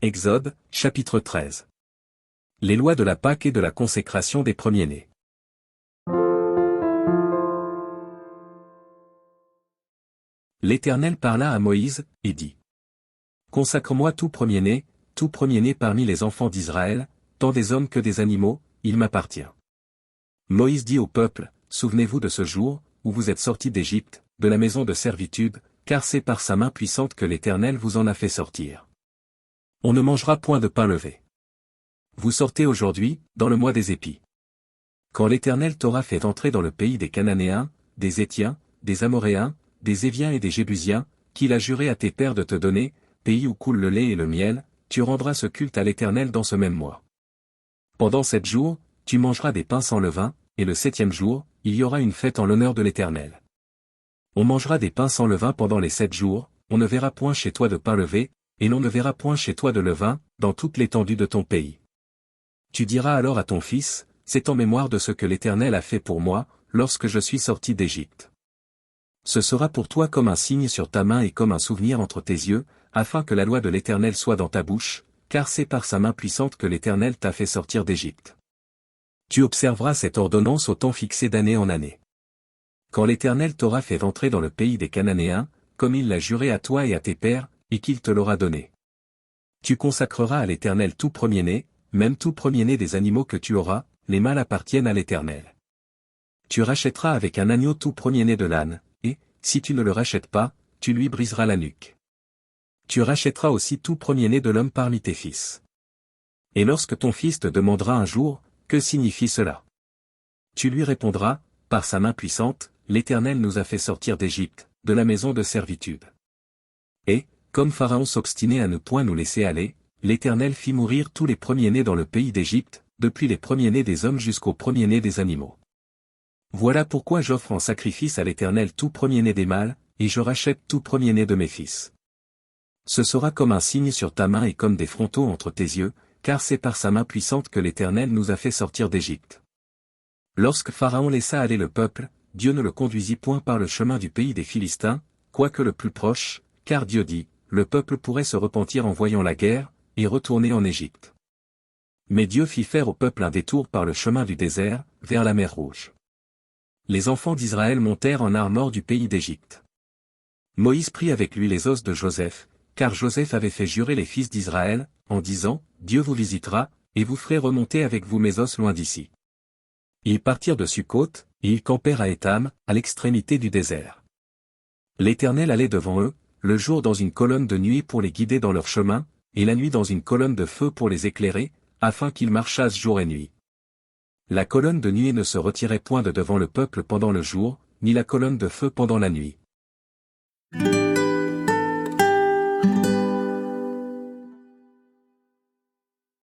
Exode, chapitre 13. Les lois de la Pâque et de la consécration des premiers-nés. L'Éternel parla à Moïse, et dit. Consacre-moi tout premier-né parmi les enfants d'Israël, tant des hommes que des animaux, il m'appartient. Moïse dit au peuple, souvenez-vous de ce jour, où vous êtes sortis d'Égypte, de la maison de servitude, car c'est par sa main puissante que l'Éternel vous en a fait sortir. On ne mangera point de pain levé. Vous sortez aujourd'hui, dans le mois des épis. Quand l'Éternel t'aura fait entrer dans le pays des Cananéens, des Héthiens, des Amoréens, des Éviens et des Jébusiens, qu'il a juré à tes pères de te donner, pays où coule le lait et le miel, tu rendras ce culte à l'Éternel dans ce même mois. Pendant 7 jours, tu mangeras des pains sans levain, et le 7e jour, il y aura une fête en l'honneur de l'Éternel. On mangera des pains sans levain pendant les 7 jours, on ne verra point chez toi de pain levé, et l'on ne verra point chez toi de levain, dans toute l'étendue de ton pays. Tu diras alors à ton fils, c'est en mémoire de ce que l'Éternel a fait pour moi, lorsque je suis sorti d'Égypte. Ce sera pour toi comme un signe sur ta main et comme un souvenir entre tes yeux, afin que la loi de l'Éternel soit dans ta bouche, car c'est par sa main puissante que l'Éternel t'a fait sortir d'Égypte. Tu observeras cette ordonnance au temps fixé d'année en année. Quand l'Éternel t'aura fait entrer dans le pays des Cananéens, comme il l'a juré à toi et à tes pères, et qu'il te l'aura donné. Tu consacreras à l'Éternel tout premier-né, même tout premier-né des animaux que tu auras, les mâles appartiennent à l'Éternel. Tu rachèteras avec un agneau tout premier-né de l'âne, et, si tu ne le rachètes pas, tu lui briseras la nuque. Tu rachèteras aussi tout premier-né de l'homme parmi tes fils. Et lorsque ton fils te demandera un jour, que signifie cela? Tu lui répondras, par sa main puissante, l'Éternel nous a fait sortir d'Égypte, de la maison de servitude. Et, comme Pharaon s'obstinait à ne point nous laisser aller, l'Éternel fit mourir tous les premiers-nés dans le pays d'Égypte, depuis les premiers-nés des hommes jusqu'aux premiers-nés des animaux. Voilà pourquoi j'offre en sacrifice à l'Éternel tout premier-né des mâles, et je rachète tout premier-né de mes fils. Ce sera comme un signe sur ta main et comme des frontaux entre tes yeux, car c'est par sa main puissante que l'Éternel nous a fait sortir d'Égypte. Lorsque Pharaon laissa aller le peuple, Dieu ne le conduisit point par le chemin du pays des Philistins, quoique le plus proche, car Dieu dit, le peuple pourrait se repentir en voyant la guerre, et retourner en Égypte. Mais Dieu fit faire au peuple un détour par le chemin du désert, vers la mer Rouge. Les enfants d'Israël montèrent en armor du pays d'Égypte. Moïse prit avec lui les os de Joseph, car Joseph avait fait jurer les fils d'Israël, en disant, Dieu vous visitera, et vous ferez remonter avec vous mes os loin d'ici. Ils partirent de Sukkot, et ils campèrent à Étam, à l'extrémité du désert. L'Éternel allait devant eux, le jour dans une colonne de nuée pour les guider dans leur chemin, et la nuit dans une colonne de feu pour les éclairer, afin qu'ils marchassent jour et nuit. La colonne de nuée ne se retirait point de devant le peuple pendant le jour, ni la colonne de feu pendant la nuit.